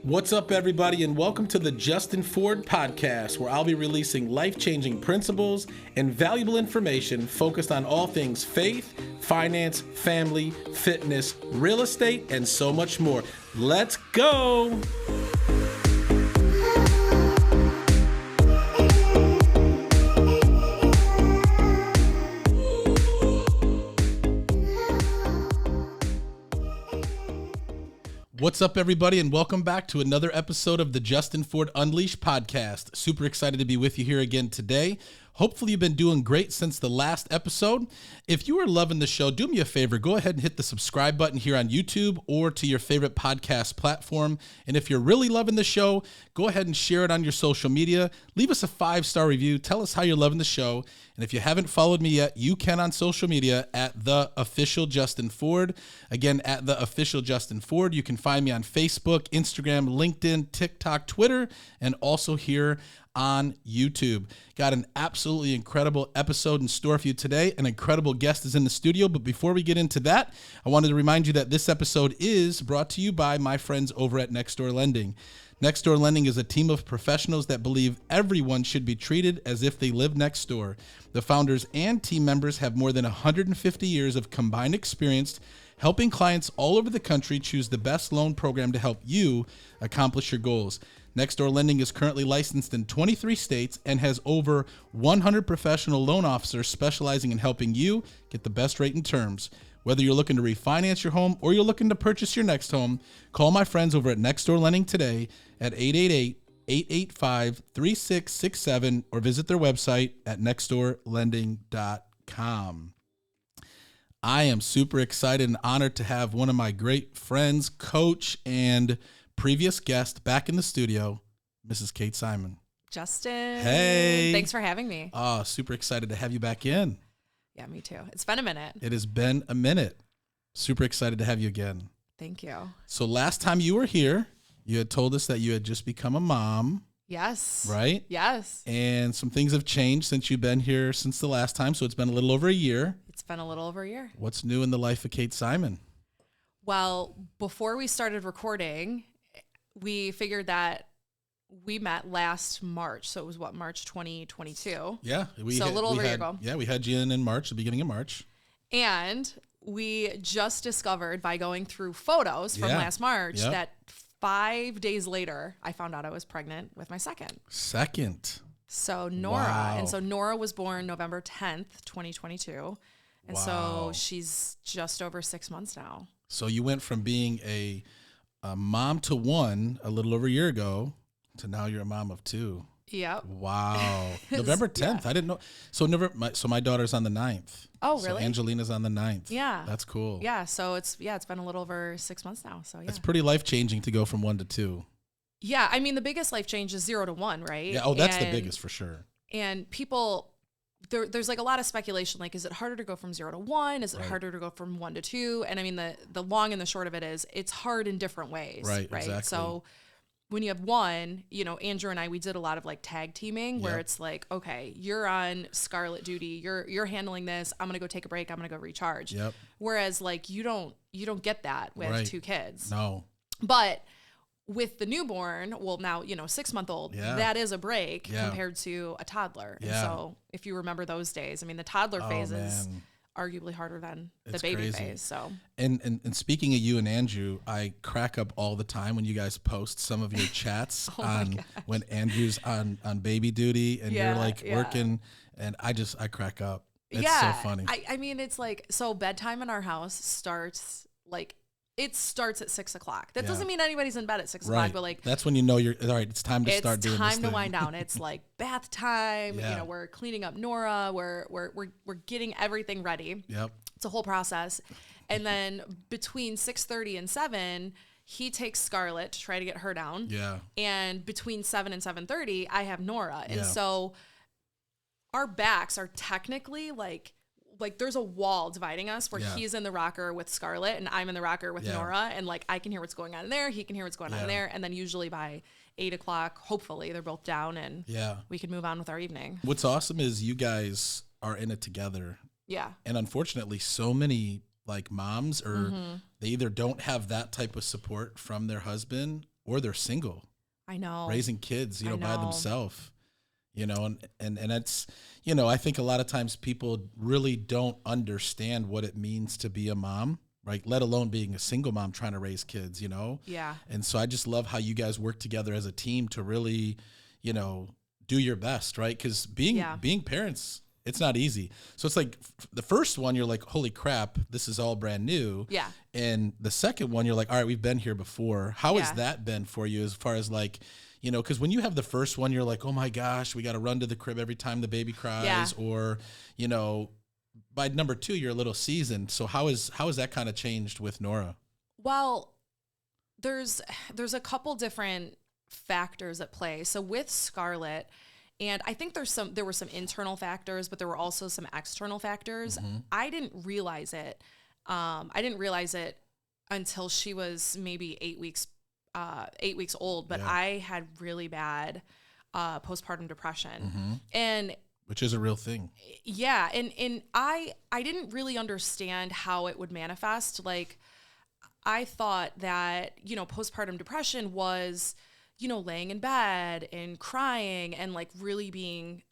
What's up, everybody, and welcome to the Justin Ford podcast, where I'll be releasing life-changing principles and valuable information focused on all things faith, finance, family, fitness, real estate, and so much more. Let's go! What's up, everybody, and welcome back to another episode of the Justin Ford Unleashed podcast. Super excited to be with you here again today. Hopefully you've been doing great since the last episode. If you are loving the show, do me a favor, go ahead and hit the subscribe button here on YouTube or to your favorite podcast platform. And if you're really loving the show, go ahead and share it on your social media. Leave us a 5-star review. Tell us how you're loving the show. And if you haven't followed me yet, you can on social media at The Official Justin Ford. Again, at The Official Justin Ford. You can find me on Facebook, Instagram, LinkedIn, TikTok, Twitter, and also here on YouTube. Got an absolutely incredible episode in store for you today. An incredible guest is in the studio. But before we get into that, I wanted to remind you that this episode is brought to you by my friends over at Next Door Lending. Next Door Lending is a team of professionals that believe everyone should be treated as if they live next door. The founders and team members have more than 150 years of combined experience helping clients all over the country choose the best loan program to help you accomplish your goals. Next Door Lending is currently licensed in 23 states and has over 100 professional loan officers specializing in helping you get the best rate and terms. Whether you're looking to refinance your home or you're looking to purchase your next home, call my friends over at Next Door Lending today at 888-885-3667 or visit their website at nextdoorlending.com. I am super excited and honored to have one of my great friends, coach, and previous guest back in the studio, Mrs. Kate Simon. Justin. Hey. Thanks for having me. Oh, super excited to have you back in. Yeah, me too. It's been a minute. It has been a minute. Super excited to have you again. Thank you. So last time you were here, you had told us that you had just become a mom. Yes. Right? Yes. And some things have changed since you've been here since the last time. So it's been a little over a year. It's been a little over a year. What's new in the life of Kate Simon? Well, before we started recording, we figured that we met last March. So it was March 2022. Yeah. A little over a year ago. Yeah, we had you in March, the beginning of March. And we just discovered by going through photos from last March that 5 days later, I found out I was pregnant with my second. So Nora. Wow. And so Nora was born November 10th, 2022. And so she's just over 6 months now. So you went from being a mom to one a little over a year ago to now you're a mom of two. Yep. Wow. November 10th. Yeah. I didn't know. So my daughter's on the 9th. Oh, really? So Angelina's on the 9th. Yeah. That's cool. Yeah. So it's been a little over 6 months now. So yeah. It's pretty life-changing to go from 1 to 2. Yeah. I mean, the biggest life change is 0 to 1, right? Yeah. Oh, that's the biggest for sure. And people, there's like a lot of speculation. Like, is it harder to go from 0 to 1? Is it harder to go from 1 to 2? And I mean, the long and the short of it is it's hard in different ways. Right. Exactly. So when you have one, Andrew and I, we did a lot of like tag teaming where it's like, okay, you're on scarlet duty. You're handling this. I'm going to go take a break. I'm going to go recharge. Yep. Whereas like you don't get that with 2 kids. No. But with the newborn, well now, 6-month-old, that is a break compared to a toddler. And so if you remember those days, I mean, the toddler phase is arguably harder than the baby phase. So and speaking of you and Andrew, I crack up all the time when you guys post some of your chats on when Andrew's on baby duty and you're like working, and I crack up. It's so funny. I mean, it's like, so bedtime in our house starts at 6 o'clock. That doesn't mean anybody's in bed at 6 o'clock, but like that's when you know you're all right. It's time to start doing this. It's time to wind down. It's like bath time. We're cleaning up Nora. We're getting everything ready. Yep. It's a whole process, and then between 6:30 and 7, he takes Scarlett to try to get her down. Yeah. And between 7 and 7:30, I have Nora, and so our backs are technically like there's a wall dividing us where he's in the rocker with Scarlett and I'm in the rocker with Nora, and like I can hear what's going on in there, he can hear what's going on in there, and then usually by 8 o'clock, hopefully they're both down and we can move on with our evening. What's awesome is you guys are in it together. Yeah. And unfortunately, so many like moms or they either don't have that type of support from their husband or they're single, I know, raising kids, you know, by themselves, you know, and it's, you know, I think a lot of times people really don't understand what it means to be a mom, right? Let alone being a single mom trying to raise kids, you know? Yeah. And so I just love how you guys work together as a team to really, you know, do your best, right? Because being parents, it's not easy. So it's like the first one, you're like, holy crap, this is all brand new. Yeah. And the second one, you're like, all right, we've been here before. How has that been for you as far as like, you know, because when you have the first one, you're like, oh my gosh, we got to run to the crib every time the baby cries, or, you know, by number 2, you're a little seasoned. So how is that kind of changed with Nora? Well, there's a couple different factors at play. So with Scarlett, and I think there were some internal factors, but there were also some external factors. Mm-hmm. I didn't realize it. Until she was maybe 8 weeks old, but I had really bad postpartum depression. And which is a real thing. Yeah. And I didn't really understand how it would manifest. Like, I thought that, you know, postpartum depression was, you know, laying in bed and crying and like really being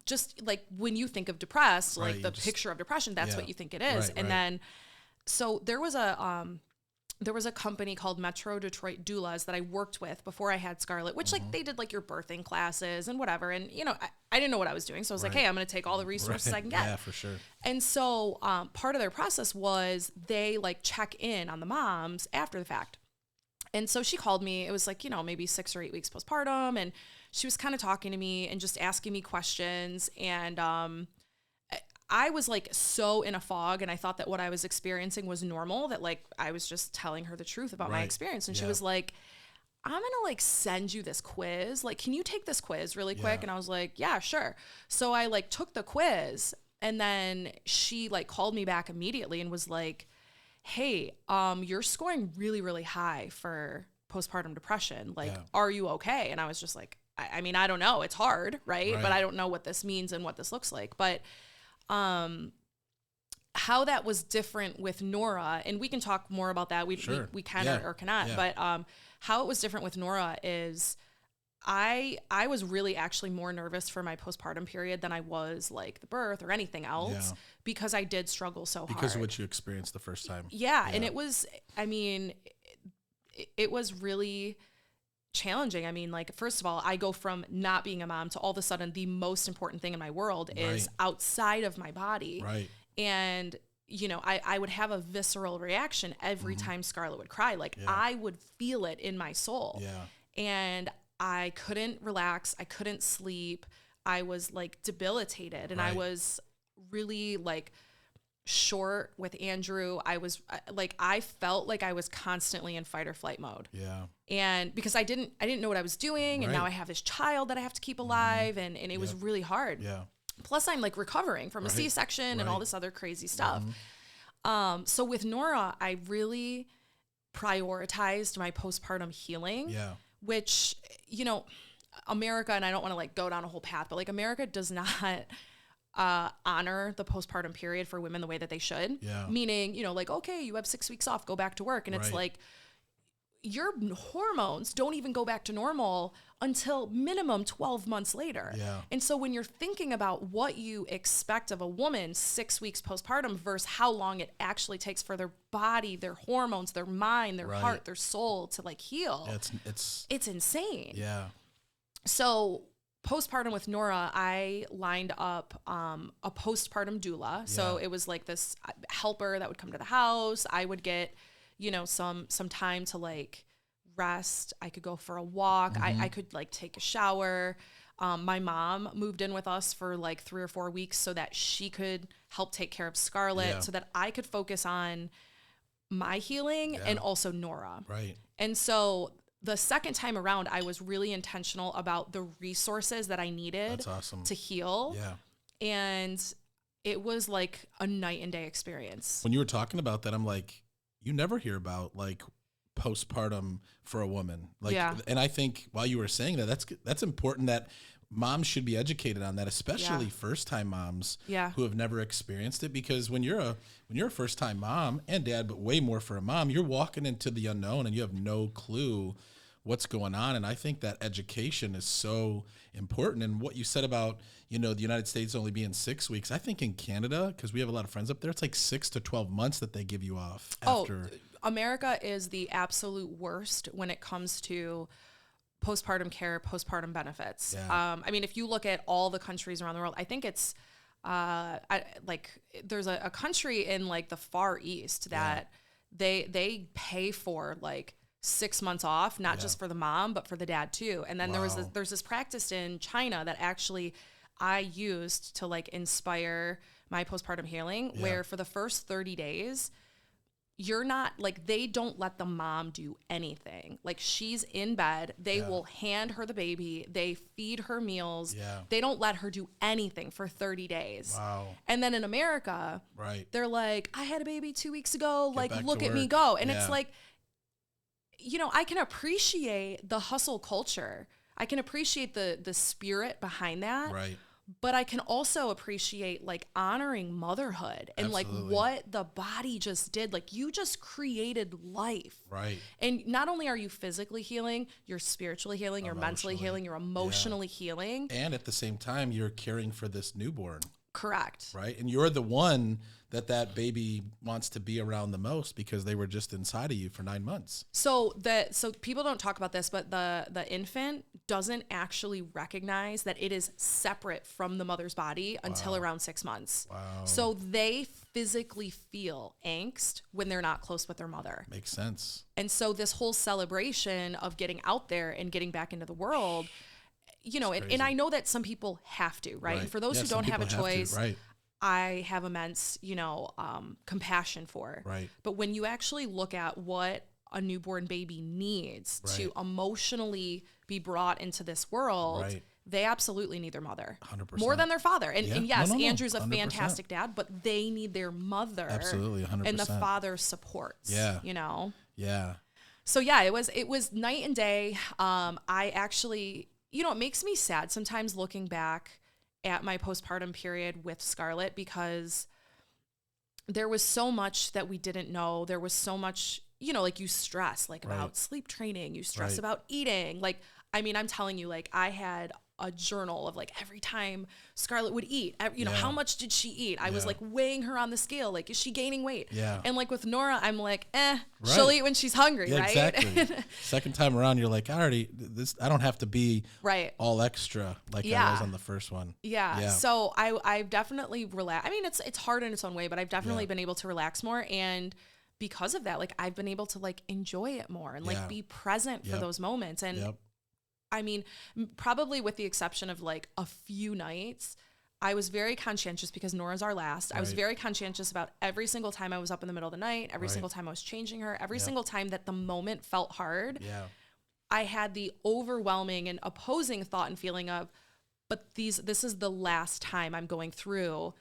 just like when you think of depressed, like the picture of depression, that's what you think it is. And then, so there was a company called Metro Detroit Doulas that I worked with before I had Scarlett, which like they did like your birthing classes and whatever. And, you know, I didn't know what I was doing. So I was like, hey, I'm going to take all the resources I can get. Yeah, for sure. And so part of their process was they like check in on the moms after the fact. And so she called me, it was like, you know, maybe 6 or 8 weeks postpartum. And she was kind of talking to me and just asking me questions. And I was like so in a fog, and I thought that what I was experiencing was normal, that like I was just telling her the truth about my experience. And she was like, I'm going to like send you this quiz. Like, can you take this quiz really quick? And I was like, yeah, sure. So I like took the quiz, and then she like called me back immediately and was like, hey, you're scoring really, really high for postpartum depression. Like, are you okay? And I was just like, I mean, I don't know. It's hard, right? But I don't know what this means and what this looks like. But how that was different with Nora, and we can talk more about that. We can or cannot. Yeah. But how it was different with Nora is I was really actually more nervous for my postpartum period than I was like the birth or anything else, because I did struggle so hard. Because of what you experienced the first time. Yeah. And it was, I mean, it was really challenging. I mean, like, first of all, I go from not being a mom to all of a sudden the most important thing in my world is outside of my body. Right. And, you know, I would have a visceral reaction every time Scarlett would cry. Like, I would feel it in my soul. Yeah. And I couldn't relax. I couldn't sleep. I was like debilitated, and I was really like short with Andrew. I was like, I felt like I was constantly in fight or flight mode. Yeah. And because I didn't know what I was doing. And now I have this child that I have to keep alive. And it was really hard. Yeah. Plus I'm like recovering from a C-section and all this other crazy stuff. So with Nora, I really prioritized my postpartum healing. Yeah. Which, you know, America, and I don't want to like go down a whole path, but like America does not honor the postpartum period for women the way that they should. Yeah. Meaning, you know, like, okay, you have 6 weeks off, go back to work. And it's like, your hormones don't even go back to normal until minimum 12 months later. Yeah. And so when you're thinking about what you expect of a woman 6 weeks postpartum versus how long it actually takes for their body, their hormones, their mind, their heart, their soul to like heal, it's insane. Yeah. So postpartum with Nora, I lined up a postpartum doula. So it was like this helper that would come to the house. I would get, you know, some time to like rest. I could go for a walk. I could like take a shower. My mom moved in with us for like 3 or 4 weeks so that she could help take care of Scarlett, so that I could focus on my healing and also Nora. Right. And so the second time around, I was really intentional about the resources that I needed to heal. Yeah. And it was like a night and day experience. When you were talking about that, I'm like, you never hear about like postpartum for a woman. Like, and I think while you were saying that, that's important, that moms should be educated on that, especially first-time moms who have never experienced it. Because when you're a first-time mom and dad, but way more for a mom, you're walking into the unknown and you have no clue what's going on. And I think that education is so important. And what you said about, the United States only being 6 weeks, I think in Canada, because we have a lot of friends up there, it's like 6 to 12 months that they give you off after. America is the absolute worst when it comes to postpartum care, postpartum benefits. Yeah. I mean, if you look at all the countries around the world, I think it's there's a country in like the Far East that they pay for like 6 months off, not just for the mom, but for the dad too. And then there's this practice in China that actually I used to like inspire my postpartum healing, where for the first 30 days, you're not like, they don't let the mom do anything. Like, she's in bed. They will hand her the baby. They feed her meals. Yeah. They don't let her do anything for 30 days. Wow. And then in America, they're like, I had a baby 2 weeks ago. Like, look at me go. And it's like, I can appreciate the hustle culture. I can appreciate the spirit behind that. Right. But I can also appreciate like honoring motherhood and like what the body just did. Like, you just created life. Right. And not only are you physically healing, you're spiritually healing, you're mentally healing, you're emotionally healing. And at the same time, you're caring for this newborn. Correct. Right. And you're the one that baby wants to be around the most, because they were just inside of you for 9 months. So people don't talk about this, but the infant doesn't actually recognize that it is separate from the mother's body until around 6 months. Wow. So they physically feel angst when they're not close with their mother. Makes sense. And so this whole celebration of getting out there and getting back into the world, and I know that some people have to, right? And for those who don't have a choice, I have immense, compassion for. Right. But when you actually look at what a newborn baby needs to emotionally be brought into this world, they absolutely need their mother 100%. More than their father. And yes, Andrew's a 100%. fantastic dad, but they need their mother. Absolutely, 100%. And the father supports. Yeah. Yeah. So yeah, it was night and day. I actually, it makes me sad sometimes looking back at my postpartum period with Scarlett, because there was so much that we didn't know. There was so much, like, you stress like about sleep training, you stress about eating. Like, I mean, I'm telling you, like, I had a journal of like every time Scarlett would eat, how much did she eat? I was like weighing her on the scale. Like, is she gaining weight? Yeah. And like with Nora, I'm like, she'll eat when she's hungry. Right. Exactly. Second time around, you're like, I don't have to be all extra like I was on the first one. Yeah. So I've definitely relaxed. I mean, it's hard in its own way, but I've definitely been able to relax more. And because of that, like, I've been able to like enjoy it more and like be present for those moments. And I mean, probably with the exception of like a few nights, I was very conscientious because Nora's our last. I was very conscientious about every single time I was up in the middle of the night, every single time I was changing her, every single time that the moment felt hard. Yeah. I had the overwhelming and opposing thought and feeling of, but this is the last time I'm going through,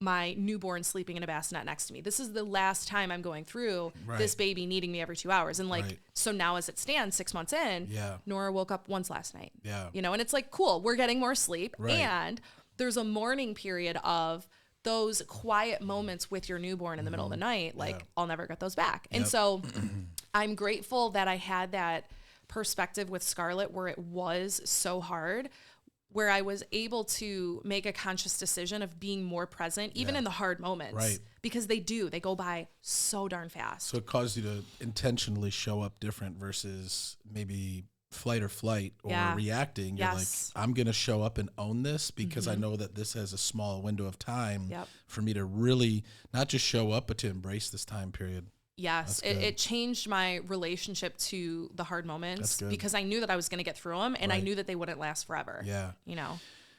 my newborn sleeping in a bassinet next to me. This is the last time I'm going through this baby needing me every 2 hours. And like, so now as it stands 6 months in, Nora woke up once last night, and it's like, cool, we're getting more sleep. And there's a mourning period of those quiet moments with your newborn in the middle of the night. Like, I'll never get those back. And so I'm grateful that I had that perspective with Scarlett where it was so hard, where I was able to make a conscious decision of being more present, even in the hard moments, because they go by so darn fast. So it caused you to intentionally show up different versus maybe flight or flight or reacting. You're like, I'm going to show up and own this because I know that this has a small window of time for me to really not just show up, but to embrace this time period. Yes, it changed my relationship to the hard moments because I knew that I was going to get through them, and I knew that they wouldn't last forever. Yeah.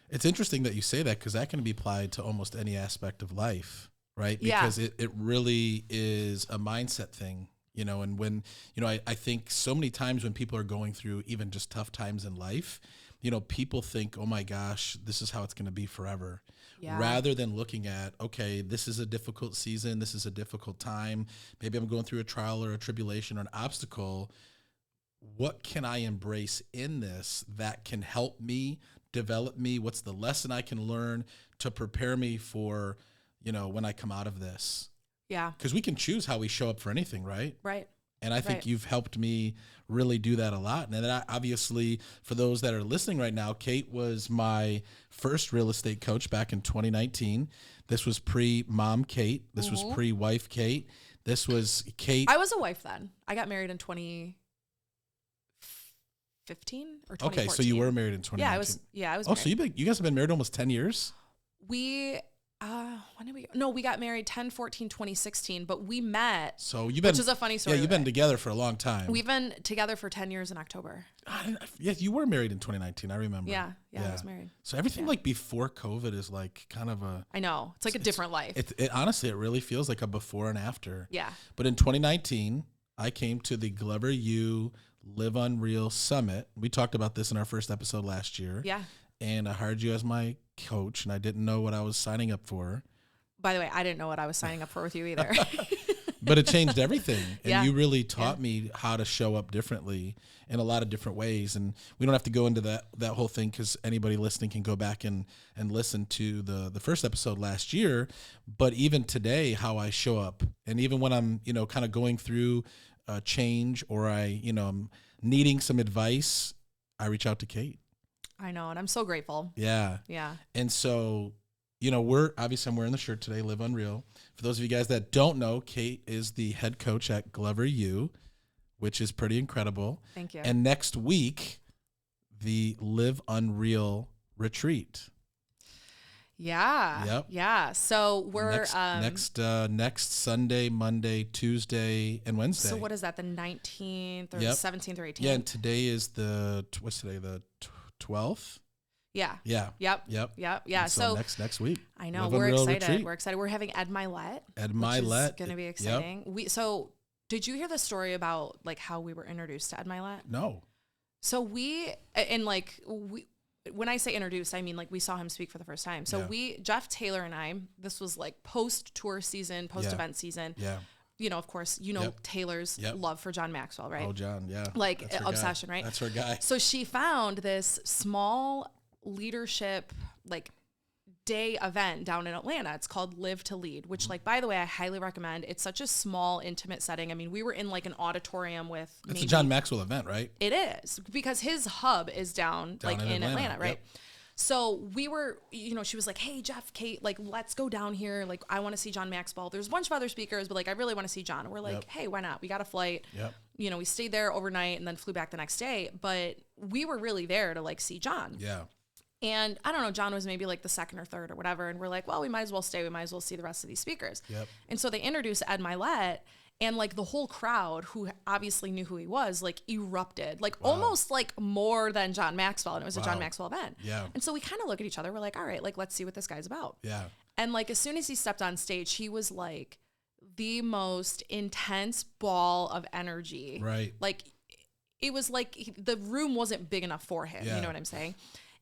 It's interesting that you say that, because that can be applied to almost any aspect of life, right? Because it really is a mindset thing, and when, I think so many times when people are going through even just tough times in life, people think, oh my gosh, this is how it's going to be forever. Rather than looking at, okay, this is a difficult season, this is a difficult time, maybe I'm going through a trial or a tribulation or an obstacle. What can I embrace in this that can help me, develop me? What's the lesson I can learn to prepare me for, when I come out of this? Yeah. Because we can choose how we show up for anything, right? Right. And I think you've helped me really do that a lot. And then obviously, for those that are listening right now, Kate was my first real estate coach back in 2019. This was pre-mom Kate. This was pre-wife Kate. This was Kate. I was a wife then. I got married in 2015 or 2014. Okay, so you were married in 2019. I was Oh, married. so you guys have been married almost 10 years? When did we? No, we got married 2016, but we met. So you've been, which is a funny story. Yeah, you've been together for a long time. We've been together for 10 years in October. Yeah, you were married in 2019. I remember. Yeah, I was married. So everything like before COVID is like kind of a. I know, it's like a different life. Honestly, it really feels like a before and after. Yeah. But in 2019, I came to the Glover U Live UnReal Summit. We talked about this in our first episode last year. Yeah. And I hired you as my coach, and I didn't know what I was signing up for. By the way, I didn't know what I was signing up for with you either. But it changed everything. And you really taught me how to show up differently in a lot of different ways. And we don't have to go into that whole thing because anybody listening can go back and listen to the first episode last year. But even today, how I show up, and even when I'm, kind of going through a change or I'm needing some advice, I reach out to Kate. I know, and I'm so grateful. Yeah. Yeah. And so, I'm wearing the shirt today, Live UnReal. For those of you guys that don't know, Kate is the head coach at Glover U, which is pretty incredible. Thank you. And next week, the Live UnReal retreat. Yeah. Yep. Yeah. So we're next Sunday, Monday, Tuesday, and Wednesday. So what is that? The 19th or 17th or 18th? Yeah. And today is what's today? The 12th. Yeah. Yeah. Yep. Yeah. So next week. I know. Live We're UnReal excited. retreat. We're excited. We're having Ed Milet. Which is going to be exciting. Yep. So did you hear the story about like how we were introduced to Ed Milet? No. So when I say introduced, I mean like we saw him speak for the first time. So Jeff Taylor and I, this was like post-tour season, post-event season. Yeah. Of course, Taylor's love for John Maxwell, right? Oh, John, yeah. Like obsession, right? That's her guy. So she found this small leadership like day event down in Atlanta. It's called Live to Lead, which like, by the way, I highly recommend. It's such a small, intimate setting. I mean, we were in like an auditorium with It's a John Maxwell event, right? It is because his hub is down like in Atlanta, right? Yep. So we were, she was like, hey, Jeff, Kate, like, let's go down here. Like, I want to see John Maxwell. There's a bunch of other speakers, but like, I really want to see John. And we're like, hey, why not? We got a flight. Yep. We stayed there overnight and then flew back the next day. But we were really there to like see John. Yeah. And I don't know, John was maybe like the second or third or whatever. And we're like, well, we might as well stay. We might as well see the rest of these speakers. Yep. And so they introduced Ed Milet. And like the whole crowd who obviously knew who he was, like erupted, like almost like more than John Maxwell. And it was a John Maxwell event. Yeah. And so we kind of look at each other. We're like, all right, like, let's see what this guy's about. Yeah. And like, as soon as he stepped on stage, he was like the most intense ball of energy. Right. Like it was like the room wasn't big enough for him. Yeah. You know what I'm saying?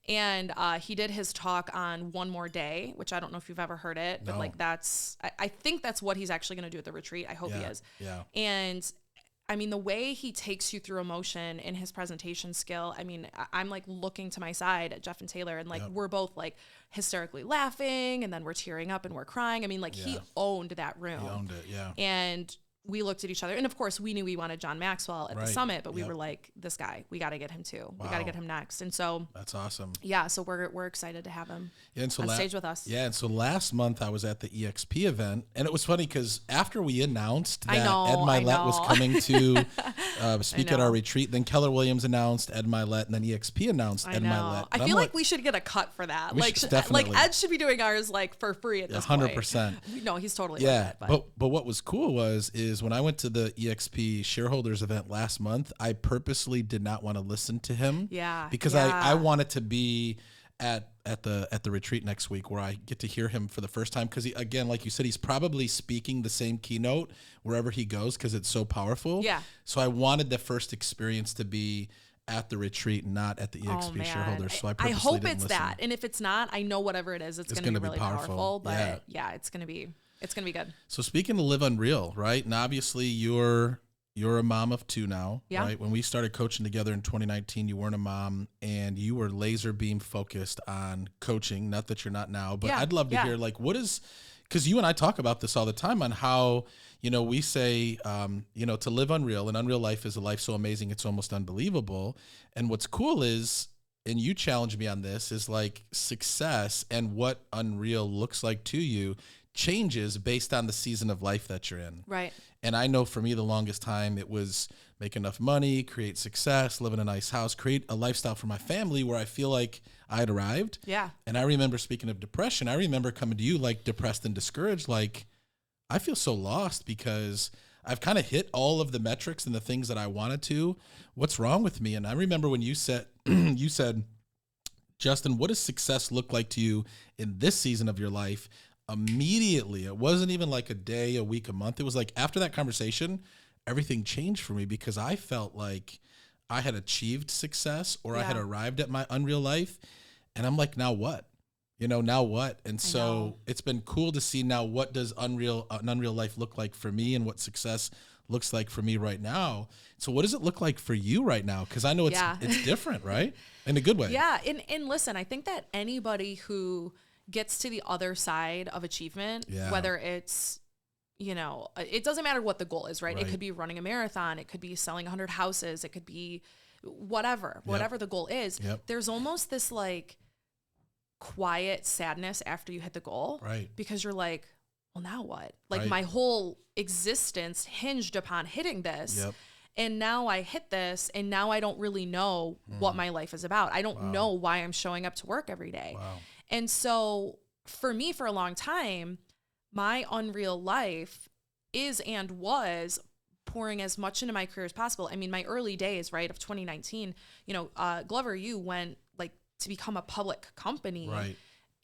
And he did his talk on One More Day, which I don't know if you've ever heard it, but like I think that's what he's actually going to do at the retreat. I hope he is. Yeah. And I mean, the way he takes you through emotion in his presentation skill, I mean, I'm like looking to my side at Jeff and Taylor and like, we're both like hysterically laughing and then we're tearing up and we're crying. I mean, like he owned that room. He owned it. Yeah. And we looked at each other. And of course, we knew we wanted John Maxwell at the summit, but we were like, this guy, we got to get him too. Wow. We got to get him next. And so that's awesome. Yeah. So we're excited to have him on stage with us. Yeah. And so last month I was at the EXP event and it was funny because after we announced that Ed Milet was coming to speak at our retreat, then Keller Williams announced Ed Milet and then EXP announced Ed Milet. I feel like we should get a cut for that. Like Ed should be doing ours like for free at this 100%. point. No, he's totally worth it. But what was cool is when I went to the EXP shareholders event last month, I purposely did not want to listen to him. Yeah. Because I wanted to be at the retreat next week where I get to hear him for the first time. Because again, like you said, he's probably speaking the same keynote wherever he goes because it's so powerful. Yeah. So I wanted the first experience to be at the retreat, not at the EXP shareholders. So I hope it's that. And if it's not, I know whatever it is, it's going to be really powerful. But it's going to be good. So speaking of Live UnReal, right? And obviously you're a mom of two now, right? When we started coaching together in 2019, you weren't a mom and you were laser beam focused on coaching. Not that you're not now, but I'd love to hear like, because you and I talk about this all the time on how, we say, to live unreal, and unreal life is a life so amazing, it's almost unbelievable. And what's cool is, and you challenge me on this, is like success and what unreal looks like to you changes based on the season of life that you're in. Right. And I know for me, the longest time it was make enough money, create success, live in a nice house, create a lifestyle for my family where I feel like I had arrived. Yeah. And I remember, speaking of depression, I remember coming to you like depressed and discouraged, like I feel so lost because I've kind of hit all of the metrics and the things that I wanted to. What's wrong with me? And I remember when you said, Justin, what does success look like to you in this season of your life? Immediately, it wasn't even like a day, a week, a month. It was like after that conversation, everything changed for me because I felt like I had achieved success or I had arrived at my unreal life. And I'm like, now what? Now what? And so it's been cool to see now what does an unreal life look like for me and what success looks like for me right now. So what does it look like for you right now? Because I know it's different, right? In a good way. Yeah. And listen, I think that anybody who gets to the other side of achievement, whether it's, it doesn't matter what the goal is, right? It could be running a marathon. It could be selling 100 houses. It could be whatever the goal is. There's almost this like quiet sadness after you hit the goal, right? Because you're like, well, now what? Like my whole existence hinged upon hitting this. And now I hit this, and now I don't really know what my life is about. I don't know why I'm showing up to work every day. And so for me, for a long time, my unreal life is and was pouring as much into my career as possible. I mean, my early days, right, of 2019, Glover U went like to become a public company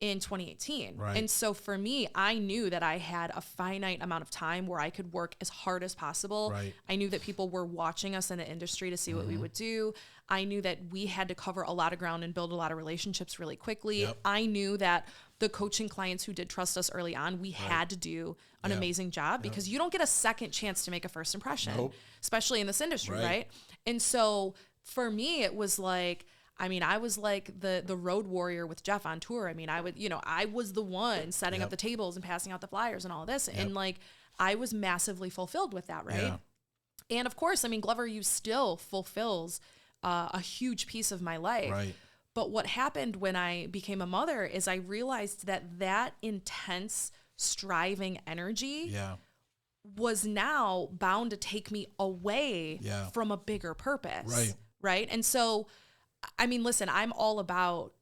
in 2018. And so for me, I knew that I had a finite amount of time where I could work as hard as possible. I knew that people were watching us in the industry to see what we would do. I knew that we had to cover a lot of ground and build a lot of relationships really quickly. I knew that the coaching clients who did trust us early on, we had to do an amazing job because you don't get a second chance to make a first impression, especially in this industry, right? And so for me, it was like, I was like the road warrior with Jeff on tour. I was the one setting up the tables and passing out the flyers and all of this. And like, I was massively fulfilled with that, right? And of course, Glover U still fulfills a huge piece of my life. But what happened when I became a mother is I realized that intense striving energy was now bound to take me away from a bigger purpose. Right. And so, listen, I'm all about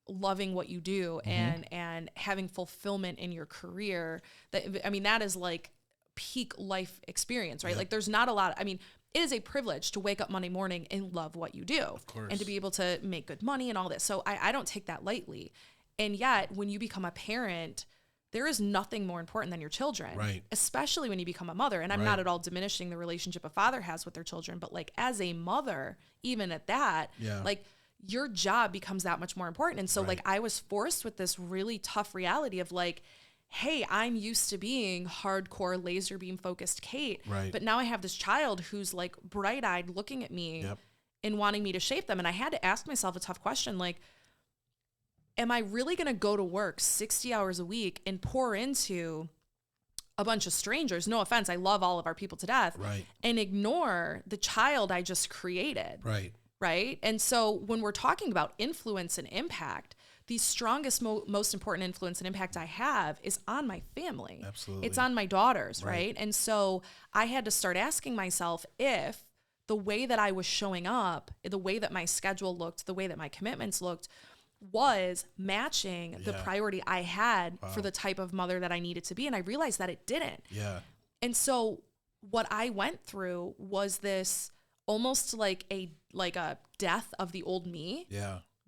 loving what you do and having fulfillment in your career. That is like peak life experience, right? Like there's not a lot, it is a privilege to wake up Monday morning and love what you do. Of course. And to be able to make good money and all this. So I don't take that lightly. And yet when you become a parent, there is nothing more important than your children, especially when you become a mother. And I'm not at all diminishing the relationship a father has with their children, but like as a mother, even at that, like your job becomes that much more important. And so like I was forced with this really tough reality of like, hey, I'm used to being hardcore laser beam focused Kate, but now I have this child who's like bright eyed looking at me and wanting me to shape them. And I had to ask myself a tough question, like, am I really going to go to work 60 hours a week and pour into a bunch of strangers? No offense. I love all of our people to death, and ignore the child I just created. Right. And so when we're talking about influence and impact, the strongest, most important influence and impact I have is on my family. Absolutely. It's on my daughters. Right. And so I had to start asking myself if the way that I was showing up, the way that my schedule looked, the way that my commitments looked, was matching the priority I had for the type of mother that I needed to be. And I realized that it didn't. And so what I went through was this almost like a death of the old me.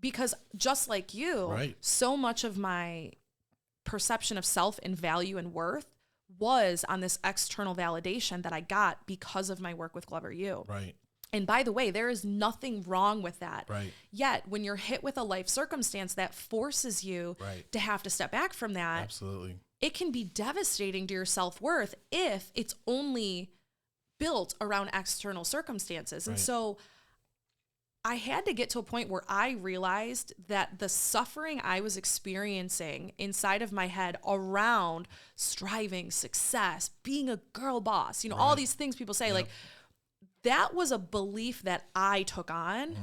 Because just like you, so much of my perception of self and value and worth was on this external validation that I got because of my work with Glover U. And by the way, there is nothing wrong with that. Yet when you're hit with a life circumstance that forces you to have to step back from that, it can be devastating to your self-worth if it's only built around external circumstances. And so I had to get to a point where I realized that the suffering I was experiencing inside of my head around striving, success, being a girl boss, you know, all these things people say, like, that was a belief that I took on,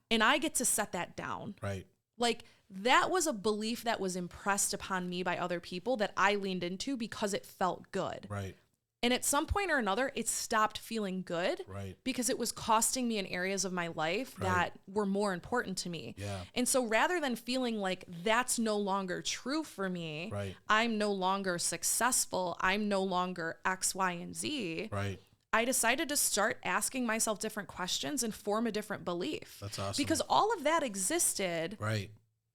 and I get to set that down. Right. Like, that was a belief that was impressed upon me by other people that I leaned into because it felt good. Right. And at some point or another, it stopped feeling good, right, because it was costing me in areas of my life that were more important to me. Yeah. And so rather than feeling like that's no longer true for me, right, I'm no longer successful, I'm no longer X, Y, and Z, right, I decided to start asking myself different questions and form a different belief. That's awesome. Because all of that existed right,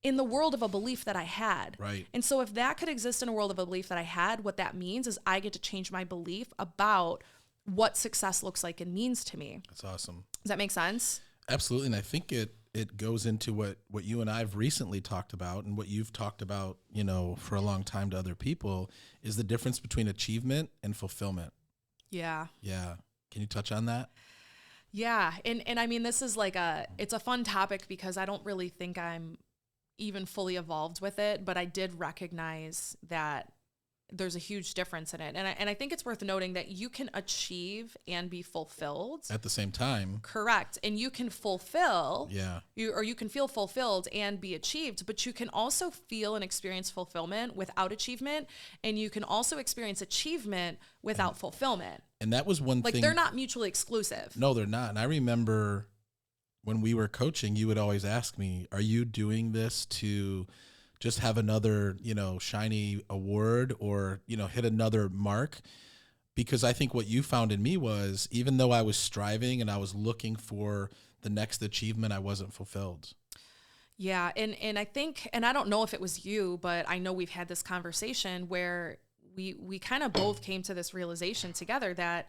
in the world of a belief that I had. right. And so if that could exist in a world of a belief that I had, what that means is I get to change my belief about what success looks like and means to me. That's awesome. Does that make sense? Absolutely. And I think it goes into what you and I have recently talked about, and what you've talked about, you know, for a long time to other people, is the difference between achievement and fulfillment. Yeah. Yeah. Can you touch on that? Yeah. And I mean, this is like it's a fun topic because I don't really think I'm even fully evolved with it, but I did recognize that there's a huge difference in it. And I think it's worth noting that you can achieve and be fulfilled at the same time. Correct. And you can fulfill, yeah, you can feel fulfilled and be achieved, but you can also feel and experience fulfillment without achievement. And you can also experience achievement without fulfillment. And that was one thing. Like, they're not mutually exclusive. No, they're not. And I remember when we were coaching, you would always ask me, are you doing this to just have another, you know, shiny award, or, you know, hit another mark? Because I think what you found in me was, even though I was striving and I was looking for the next achievement, I wasn't fulfilled. Yeah. And I think, and I don't know if it was you, but I know we've had this conversation where we kind of both came to this realization together that,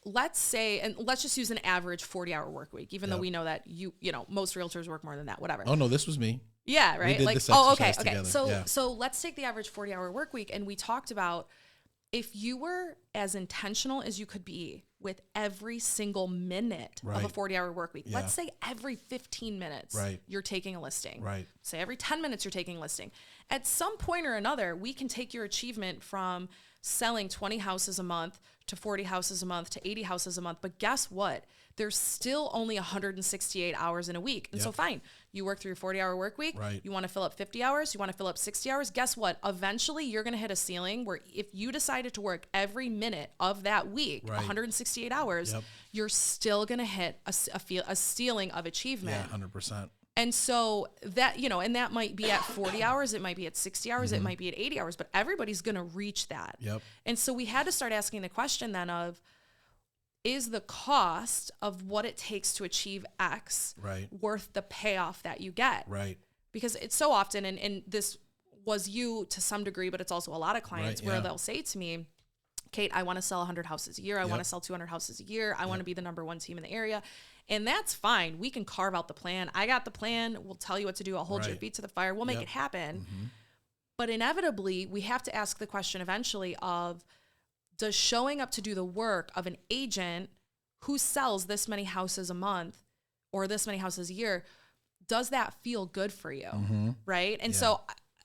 let's say, and let's just use an average 40-hour work week, even though we know that you know, most realtors work more than that, whatever. Oh no, this was me. Yeah. Right. We did like, this okay. together. So let's take the average 40-hour work week. And we talked about, if you were as intentional as you could be with every single minute of a 40-hour work week, let's say every 15 minutes, you're taking a listing, say every 10 minutes, you're taking a listing. At some point or another, we can take your achievement from selling 20 houses a month to 40 houses a month to 80 houses a month. But guess what? There's still only 168 hours in a week. And so fine, you work through your 40-hour work week. You want to fill up 50 hours. You want to fill up 60 hours. Guess what? Eventually, you're going to hit a ceiling where if you decided to work every minute of that week, 168 hours, you're still going to hit a ceiling of achievement. Yeah, 100%. And so that, you know, and that might be at 40 hours, it might be at 60 hours, it might be at 80 hours, but everybody's going to reach that. And so we had to start asking the question then of, is the cost of what it takes to achieve X worth the payoff that you get? Because it's so often, and this was you to some degree, but it's also a lot of clients where they'll say to me, Kate, I want to sell 100 houses a year. I want to sell 200 houses a year. I want to be the number one team in the area. And that's fine. We can carve out the plan. I got the plan. We'll tell you what to do. I'll hold your feet to the fire. We'll make it happen. But inevitably, we have to ask the question eventually of, does showing up to do the work of an agent who sells this many houses a month or this many houses a year, does that feel good for you? Right? And so,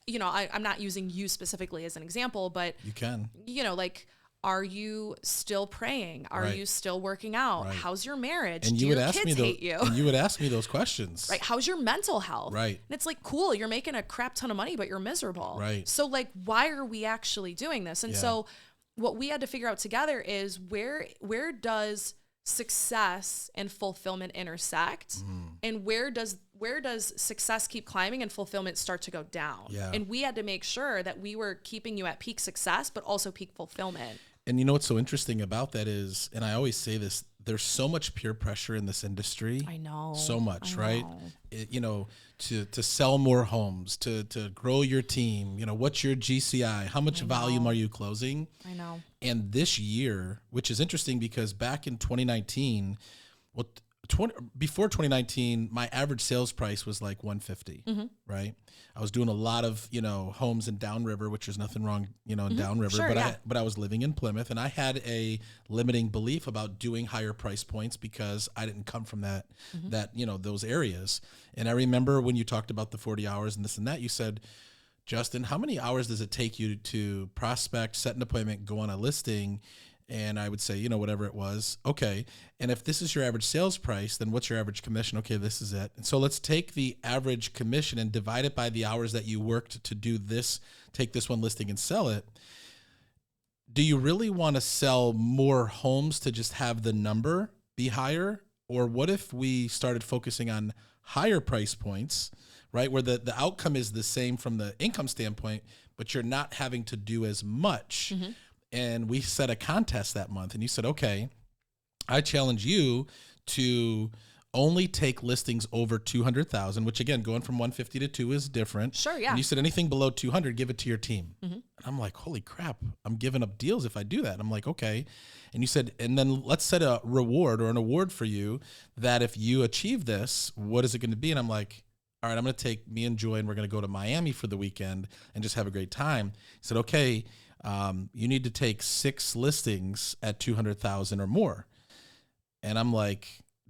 you know, I'm not using you specifically as an example, but you can, you know, like, are you still praying? Are you still working out? How's your marriage? And do your kids hate you? And you would ask me those questions. How's your mental health? And it's like, cool, you're making a crap ton of money, but you're miserable. So like, why are we actually doing this? And so what we had to figure out together is where does success and fulfillment intersect, and where does success keep climbing and fulfillment start to go down? And we had to make sure that we were keeping you at peak success, but also peak fulfillment. And you know what's so interesting about that is, and I always say this, there's so much peer pressure in this industry. I know. So much, right? You know, to sell more homes, to grow your team, you know, what's your GCI? How much volume are you closing? I know. And this year, which is interesting because back in 2019, before 2019, my average sales price was like 150, right? I was doing a lot of, homes in Downriver, which there's nothing wrong, in Downriver, Sure, but I was living in Plymouth, and I had a limiting belief about doing higher price points because I didn't come from that those areas. And I remember when you talked about the 40 hours and this and that, you said, Justin, how many hours does it take you to prospect, set an appointment, go on a listing? And I would say, whatever it was. Okay. And if this is your average sales price, then what's your average commission? Okay, this is it. And so let's take the average commission and divide it by the hours that you worked to do this, take this one listing and sell it. Do you really want to sell more homes to just have the number be higher? Or what if we started focusing on higher price points, right? Where the outcome is the same from the income standpoint, but you're not having to do as much. And we set a contest that month, and you said, okay, I challenge you to only take listings over 200,000, which again, going from 150 to 2 is different. Sure, yeah. And you said anything below 200, give it to your team. And I'm like, holy crap, I'm giving up deals if I do that. I'm like, okay. And you said, and then let's set a reward or an award for you that if you achieve this, what is it going to be? And I'm like, all right, I'm going to take me and Joy, and we're going to go to Miami for the weekend and just have a great time. He said, okay, you need to take 6 listings at 200,000 or more. And I'm like,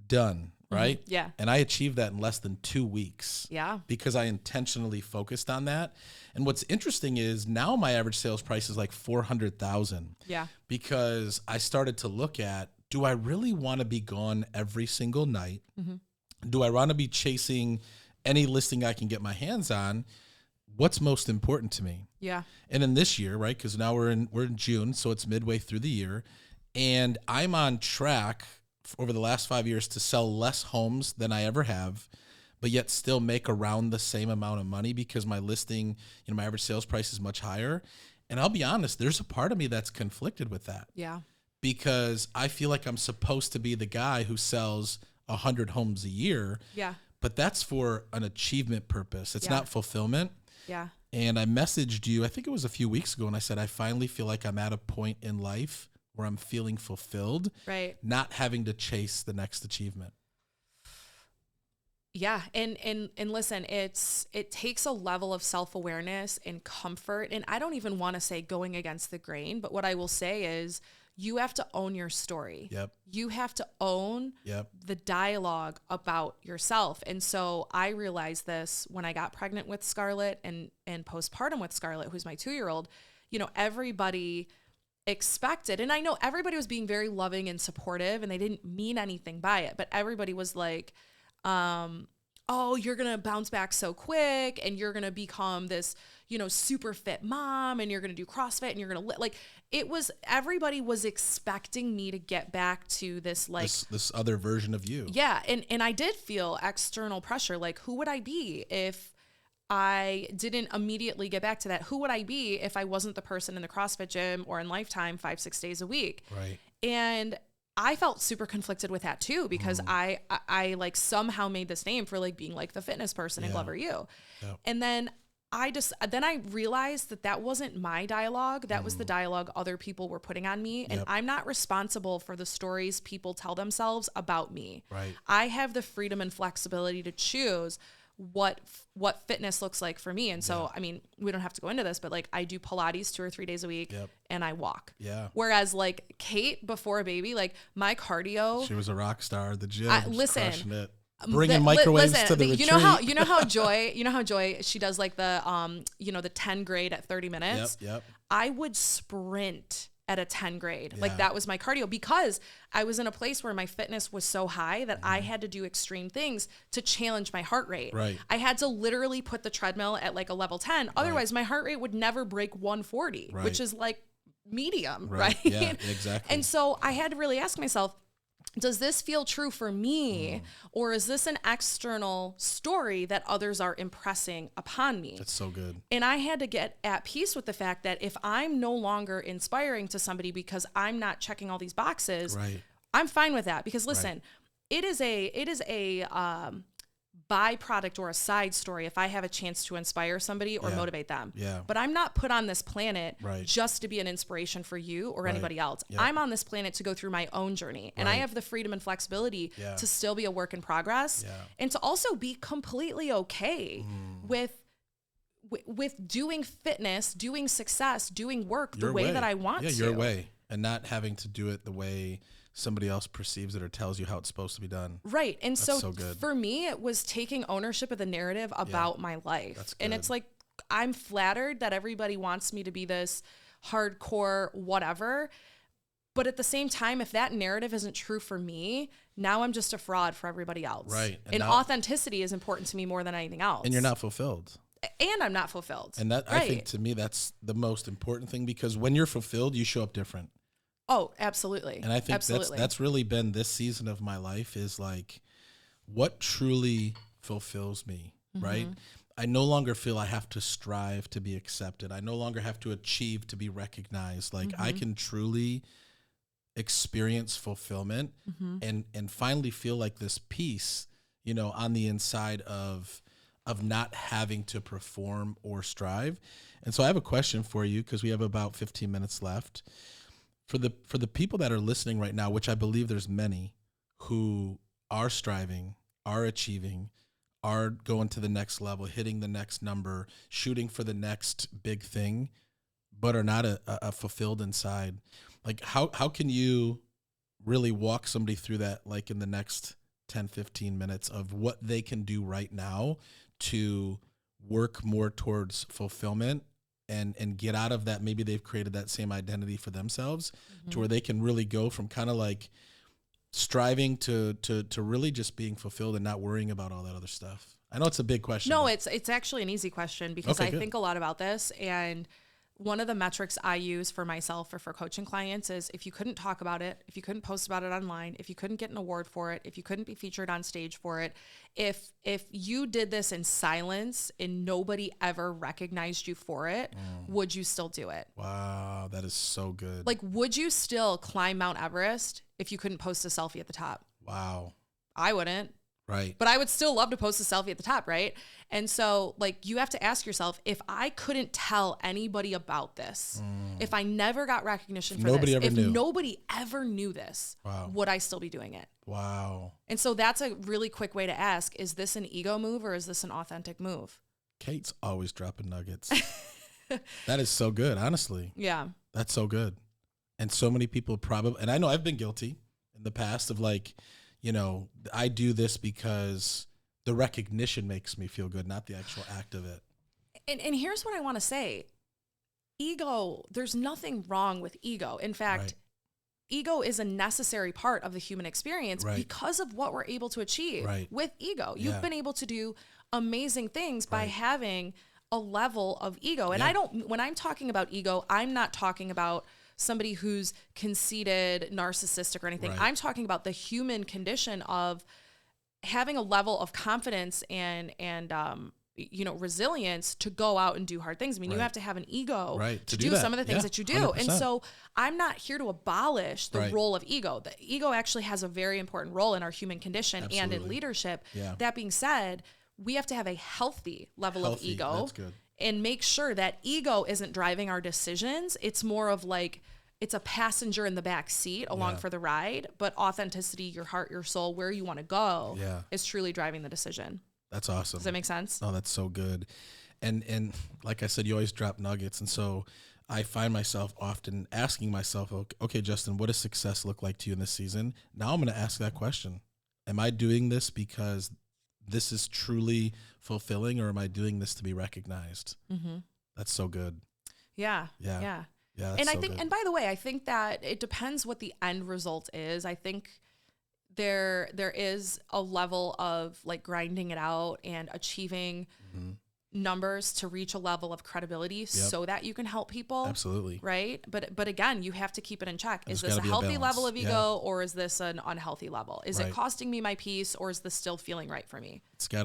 done. Right? Yeah. And I achieved that in less than 2 weeks. Yeah. Because I intentionally focused on that. And what's interesting is now my average sales price is like 400,000. Yeah. Because I started to look at, do I really want to be gone every single night? Do I want to be chasing any listing I can get my hands on? What's most important to me? Yeah. And in this year, right? Because now we're in June, so it's midway through the year, and I'm on track over the last 5 years to sell less homes than I ever have, but yet still make around the same amount of money because my listing, my average sales price is much higher. And I'll be honest, there's a part of me that's conflicted with that. Yeah. Because I feel like I'm supposed to be the guy who sells 100 homes a year. Yeah. But that's for an achievement purpose. It's not fulfillment. Yeah. And I messaged you, I think it was a few weeks ago, and I said, I finally feel like I'm at a point in life where I'm feeling fulfilled, right? Not having to chase the next achievement. Yeah. And listen, it takes a level of self-awareness and comfort. And I don't even want to say going against the grain, but what I will say is you have to own your story. Yep. You have to own the dialogue about yourself. And so I realized this when I got pregnant with Scarlett and postpartum with Scarlett, who's my 2-year-old, everybody expected, and I know everybody was being very loving and supportive and they didn't mean anything by it, but everybody was like, oh, you're going to bounce back so quick and you're going to become this, super fit mom and you're going to do CrossFit and you're going to everybody was expecting me to get back to this, this other version of you. Yeah. And I did feel external pressure. Like, who would I be if I didn't immediately get back to that? Who would I be if I wasn't the person in the CrossFit gym or in Lifetime 5-6 days a week? Right. And I felt super conflicted with that too, because I like somehow made this name for like being like the fitness person in Glover U. Yep. And then I realized that wasn't my dialogue. That was the dialogue other people were putting on me. And I'm not responsible for the stories people tell themselves about me. Right. I have the freedom and flexibility to choose what fitness looks like for me. And so, I mean, we don't have to go into this, but like I do Pilates 2 or 3 days a week and I walk. Yeah. Whereas like Kate before a baby, like my cardio, she was a rock star at the gym. Listen, it. Bringing microwaves to the retreat. You know how Joy, she does like the, the 10 grade at 30 minutes. Yep. I would sprint at a 10 grade. Like that was my cardio because I was in a place where my fitness was so high that I had to do extreme things to challenge my heart rate. Right. I had to literally put the treadmill at like a level 10. Otherwise my heart rate would never break 140, which is like medium. Right. Yeah, exactly. And so I had to really ask myself, does this feel true for me, or is this an external story that others are impressing upon me? That's so good. And I had to get at peace with the fact that if I'm no longer inspiring to somebody because I'm not checking all these boxes, I'm fine with that. Because listen, it is a byproduct or a side story if I have a chance to inspire somebody or motivate them. Yeah. But I'm not put on this planet Right. just to be an inspiration for you or anybody else. Yep. I'm on this planet to go through my own journey. And I have the freedom and flexibility to still be a work in progress and to also be completely okay with doing fitness, doing success, doing work the way that I want to. Yeah, your way. And not having to do it the way somebody else perceives it or tells you how it's supposed to be done. Right. And That's so good. for me, it was taking ownership of the narrative about my life. That's good. And it's like, I'm flattered that everybody wants me to be this hardcore whatever. But at the same time, if that narrative isn't true for me, now I'm just a fraud for everybody else. Right. And authenticity is important to me more than anything else. And you're not fulfilled. And I'm not fulfilled. And that, I think, to me, that's the most important thing, because when you're fulfilled, you show up different. Oh, absolutely. And I think that's really been this season of my life, is like what truly fulfills me, right? I no longer feel I have to strive to be accepted. I no longer have to achieve to be recognized. Like I can truly experience fulfillment and finally feel like this peace, you know, on the inside of not having to perform or strive. And so I have a question for you, because we have about 15 minutes left. For the people that are listening right now, which I believe there's many who are striving, are achieving, are going to the next level, hitting the next number, shooting for the next big thing, but are not a fulfilled inside. Like how can you really walk somebody through that, like in the next 10, 15 minutes, of what they can do right now to work more towards fulfillment and get out of that? Maybe they've created that same identity for themselves to where they can really go from kind of like striving to really just being fulfilled and not worrying about all that other stuff. I know it's a big question. No, it's actually an easy question, because I think a lot about this. And one of the metrics I use for myself or for coaching clients is, if you couldn't talk about it, if you couldn't post about it online, if you couldn't get an award for it, if you couldn't be featured on stage for it, if you did this in silence and nobody ever recognized you for it, would you still do it? Wow, that is so good. Like, would you still climb Mount Everest if you couldn't post a selfie at the top? Wow. I wouldn't. Right. But I would still love to post a selfie at the top, right? And so, like, you have to ask yourself, if I couldn't tell anybody about this, if I never got recognition for this, if nobody ever knew this, would I still be doing it? Wow. And so that's a really quick way to ask, is this an ego move or is this an authentic move? Kate's always dropping nuggets. That is so good, honestly. Yeah. That's so good. And so many people probably, and I know I've been guilty in the past of like, you know, I do this because the recognition makes me feel good, not the actual act of it. And here's what I want to say. Ego, there's nothing wrong with ego. In fact, ego is a necessary part of the human experience because of what we're able to achieve with ego. You've been able to do amazing things by having a level of ego. And when I'm talking about ego, I'm not talking about somebody who's conceited, narcissistic or anything. I'm talking about the human condition of having a level of confidence and you know, resilience to go out and do hard things. I mean, you have to have an ego to do some of the things that you do. 100%. And so I'm not here to abolish the role of ego. The ego actually has a very important role in our human condition and in leadership. That being said, we have to have a healthy level of ego. That's good. And make sure that ego isn't driving our decisions. It's more of like, it's a passenger in the back seat along for the ride, but authenticity, your heart, your soul, where you want to go is truly driving the decision. That's awesome. Does that make sense? Oh, that's so good. And like I said, you always drop nuggets. And so I find myself often asking myself, okay, Justin, what does success look like to you in this season? Now I'm going to ask that question. Am I doing this because this is truly fulfilling, or am I doing this to be recognized? That's so good. Yeah. And I think, and by the way, I think that it depends what the end result is. I think there is a level of like grinding it out and achieving numbers to reach a level of credibility so that you can help people. Absolutely. Right. But again, you have to keep it in check. Is this a healthy level of ego or is this an unhealthy level? Is it costing me my peace or is this still feeling right for me? You got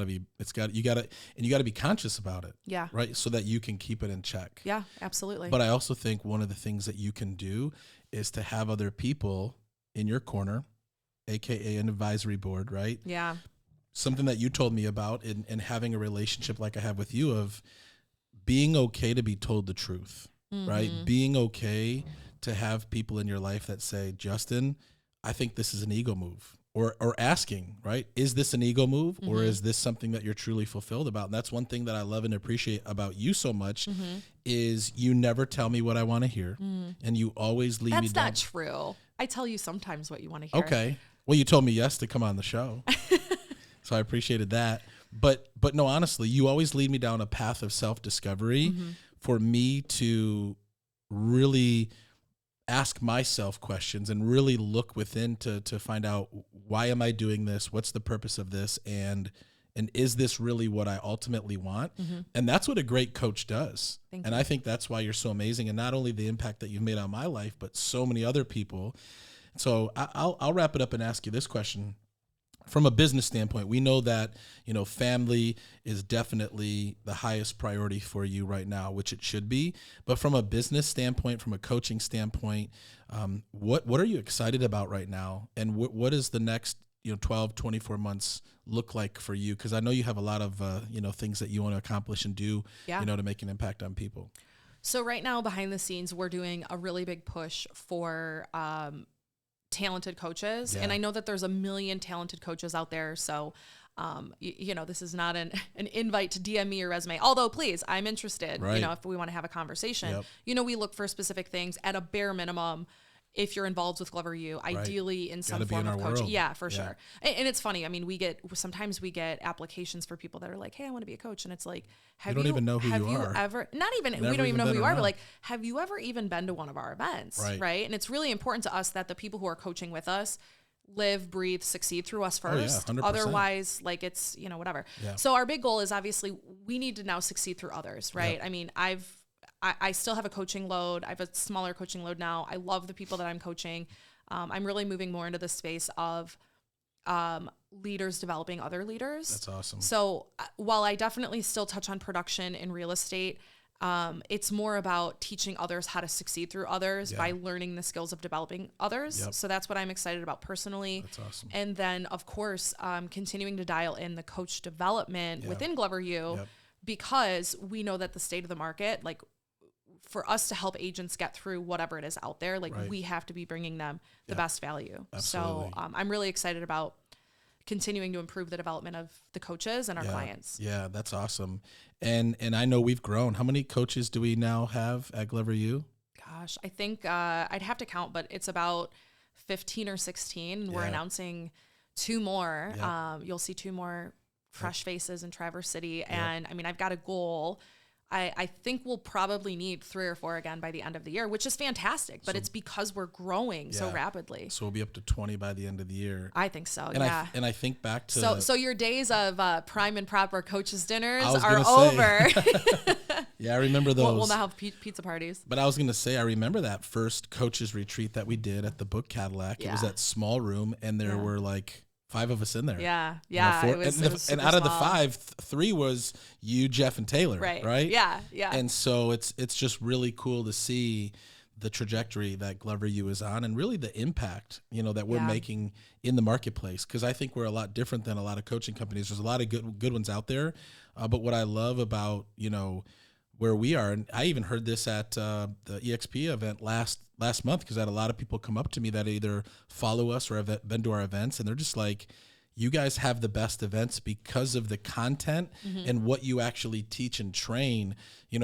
to be conscious about it. Yeah. Right. So that you can keep it in check. Yeah, absolutely. But I also think one of the things that you can do is to have other people in your corner, AKA an advisory board, right? Yeah. something that you told me about in having a relationship like I have with you, of being okay to be told the truth, right? Being okay to have people in your life that say, Justin, I think this is an ego move. Or asking, right? Is this an ego move, or is this something that you're truly fulfilled about? And that's one thing that I love and appreciate about you so much, is you never tell me what I want to hear, and you always lead me down. That's not true. I tell you sometimes what you want to hear. Okay. Well, you told me yes to come on the show, so I appreciated that. But no, honestly, you always lead me down a path of self-discovery for me to really ask myself questions and really look within to find out, why am I doing this? What's the purpose of this? And is this really what I ultimately want? And that's what a great coach does. And I think that's why you're so amazing. And not only the impact that you've made on my life, but so many other people. So I'll wrap it up and ask you this question. From a business standpoint, we know that, family is definitely the highest priority for you right now, which it should be. But from a business standpoint, from a coaching standpoint, what are you excited about right now? And what is the next 12, 24 months look like for you? Because I know you have a lot of things that you want to accomplish and do, to make an impact on people. So right now, behind the scenes, we're doing a really big push for talented coaches. And I know that there's a million talented coaches out there. So, this is not an invite to DM me your resume, although please, I'm interested, right. If we want to have a conversation, we look for specific things at a bare minimum. If you're involved with Glover U, ideally in some form of coaching. Yeah, for sure. And it's funny. I mean, sometimes we get applications for people that are like, hey, I want to be a coach. And it's like, we don't even know who you are. We don't even know who you are, but like, have you ever even been to one of our events? Right. And it's really important to us that the people who are coaching with us live, breathe, succeed through us first. 100%. Otherwise, like it's, whatever. Yeah. So our big goal is obviously we need to now succeed through others, right? Yep. I mean, I still have a coaching load. I have a smaller coaching load now. I love the people that I'm coaching. I'm really moving more into the space of leaders developing other leaders. That's awesome. So while I definitely still touch on production in real estate, it's more about teaching others how to succeed through others by learning the skills of developing others. Yep. So that's what I'm excited about personally. That's awesome. And then, of course, continuing to dial in the coach development within Glover U, because we know that the state of the market, like, for us to help agents get through whatever it is out there, like we have to be bringing them the best value. Absolutely. So I'm really excited about continuing to improve the development of the coaches and our clients. Yeah, that's awesome. And I know we've grown. How many coaches do we now have at Glover U? Gosh, I think I'd have to count, but it's about 15 or 16. We're announcing 2 more. You'll see 2 more fresh faces in Traverse City. And I mean, I've got a goal. I think we'll probably need 3 or 4 again by the end of the year, which is fantastic, but it's because we're growing so rapidly. So we'll be up to 20 by the end of the year. I think so. And I think back to so your days of prime and proper coaches dinners are over. Yeah, I remember those. We'll now have pizza parties. But I was going to say, I remember that first coaches retreat that we did at the Book Cadillac. It was that small room, and there were like 5 of us in there. Yeah. It was and out of the small. 5, 3 was you, Jeff, and Taylor. Right. Yeah. And so it's just really cool to see the trajectory that Glover U is on, and really the impact, that we're making in the marketplace. Because I think we're a lot different than a lot of coaching companies. There's a lot of good ones out there. But what I love about, where we are, and I even heard this at the EXP event last month, because I had a lot of people come up to me that either follow us or have been to our events, and they're just like, you guys have the best events because of the content and what you actually teach and train,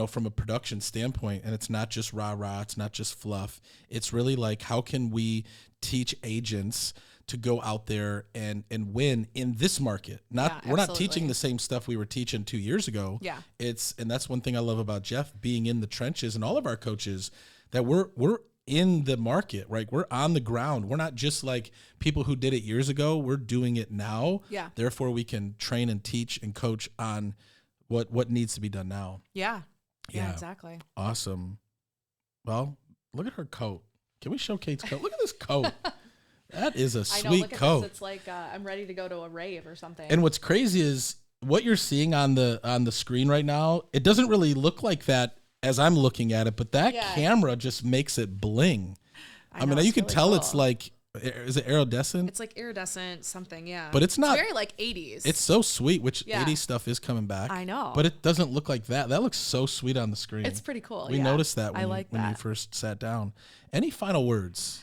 from a production standpoint. And it's not just rah-rah, it's not just fluff. It's really like, how can we teach agents to go out there and win in this market? We're not teaching the same stuff we were teaching 2 years ago. Yeah. And that's one thing I love about Jeff being in the trenches, and all of our coaches, that we're in the market, right? We're on the ground. We're not just like people who did it years ago. We're doing it now. Yeah. Therefore, we can train and teach and coach on what needs to be done now. Yeah, exactly. Awesome. Well, look at her coat. Can we show Kate's coat? Look at this coat. That is a sweet coat. This. It's like I'm ready to go to a rave or something. And what's crazy is what you're seeing on the screen right now. It doesn't really look like that as I'm looking at it, but that camera just makes it bling. I mean, you can tell it's like Is it iridescent? It's like iridescent something, yeah. But it's not. It's very like 80s. It's so sweet, which 80s stuff is coming back. I know. But it doesn't look like that. That looks so sweet on the screen. It's pretty cool. We noticed that when you first sat down. Any final words?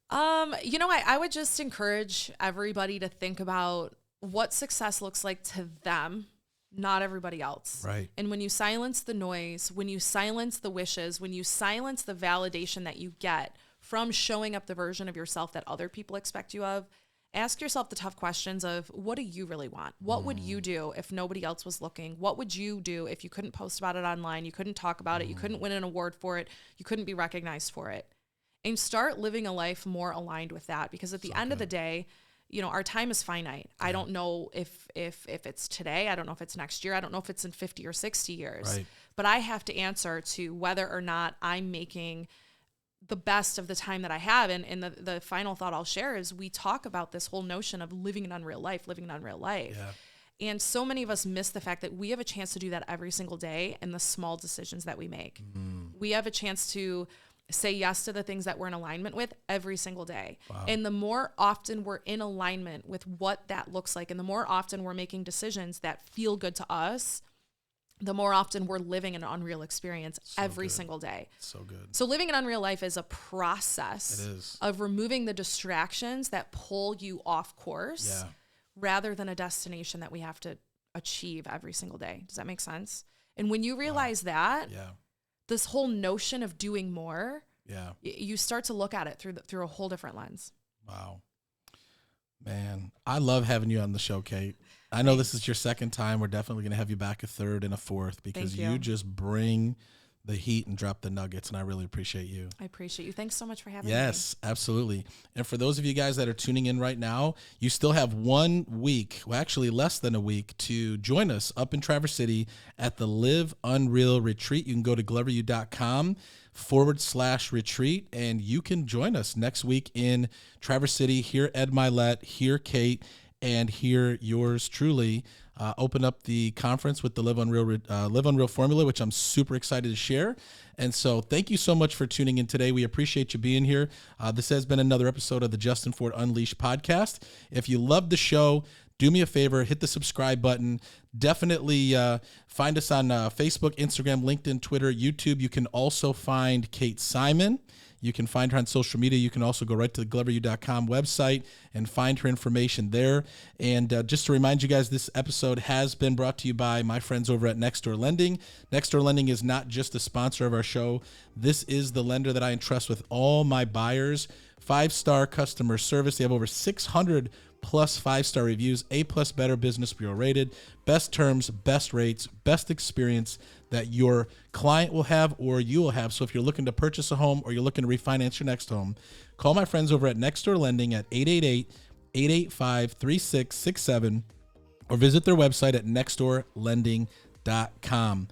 I would just encourage everybody to think about what success looks like to them, not everybody else. Right. And when you silence the noise, when you silence the wishes, when you silence the validation that you get from showing up the version of yourself that other people expect you of, ask yourself the tough questions of, what do you really want? What would you do if nobody else was looking? What would you do if you couldn't post about it online? You couldn't talk about it. You couldn't win an award for it. You couldn't be recognized for it. And start living a life more aligned with that, because at the end of the day, our time is finite. I don't know if it's today. I don't know if it's next year. I don't know if it's in 50 or 60 years. Right. But I have to answer to whether or not I'm making the best of the time that I have. And the final thought I'll share is, we talk about this whole notion of living an unreal life. Yeah. And so many of us miss the fact that we have a chance to do that every single day in the small decisions that we make. Mm-hmm. We have a chance to say yes to the things that we're in alignment with every single day. Wow. And the more often we're in alignment with what that looks like, and the more often we're making decisions that feel good to us, the more often we're living an unreal experience every single day. So good. So living an unreal life is a process of removing the distractions that pull you off course rather than a destination that we have to achieve every single day. Does that make sense? And when you realize that, this whole notion of doing more, you start to look at it through a whole different lens. Wow. Man, I love having you on the show, Kate. I know this is your second time. We're definitely going to have you back a third and a fourth, because you just bring the heat and drop the nuggets, and I really appreciate you. I appreciate you. Thanks so much for having me. Yes, absolutely. And for those of you guys that are tuning in right now, you still have 1 week, well, actually less than a week, to join us up in Traverse City at the Live UnReal Retreat. You can go to gloveru.com/retreat, and you can join us next week in Traverse City. Hear Ed Milet, hear Kate, and hear yours truly open up the conference with the Live UnReal formula, which I'm super excited to share. And so thank you so much for tuning in today. We appreciate you being here. This has been another episode of the Justin Ford Unleashed podcast. If you loved the show, do me a favor, hit the subscribe button. Definitely find us on Facebook, Instagram, LinkedIn, Twitter, YouTube. You can also find Kate Simon. You can find her on social media. You can also go right to the gloveru.com website and find her information there. And just to remind you guys, this episode has been brought to you by my friends over at Next Door Lending. Next Door Lending is not just a sponsor of our show. This is the lender that I entrust with all my buyers. 5-star customer service. They have over 600 plus 5-star reviews, A+ Better Business Bureau rated, best terms, best rates, best experience that your client will have or you will have. So if you're looking to purchase a home or you're looking to refinance your next home, call my friends over at Next Door Lending at 888-885-3667 or visit their website at nextdoorlending.com.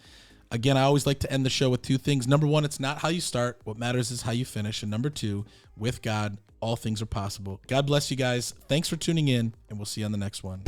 Again, I always like to end the show with 2 things. Number 1, it's not how you start. What matters is how you finish. And number 2, with God, all things are possible. God bless you guys. Thanks for tuning in, and we'll see you on the next one.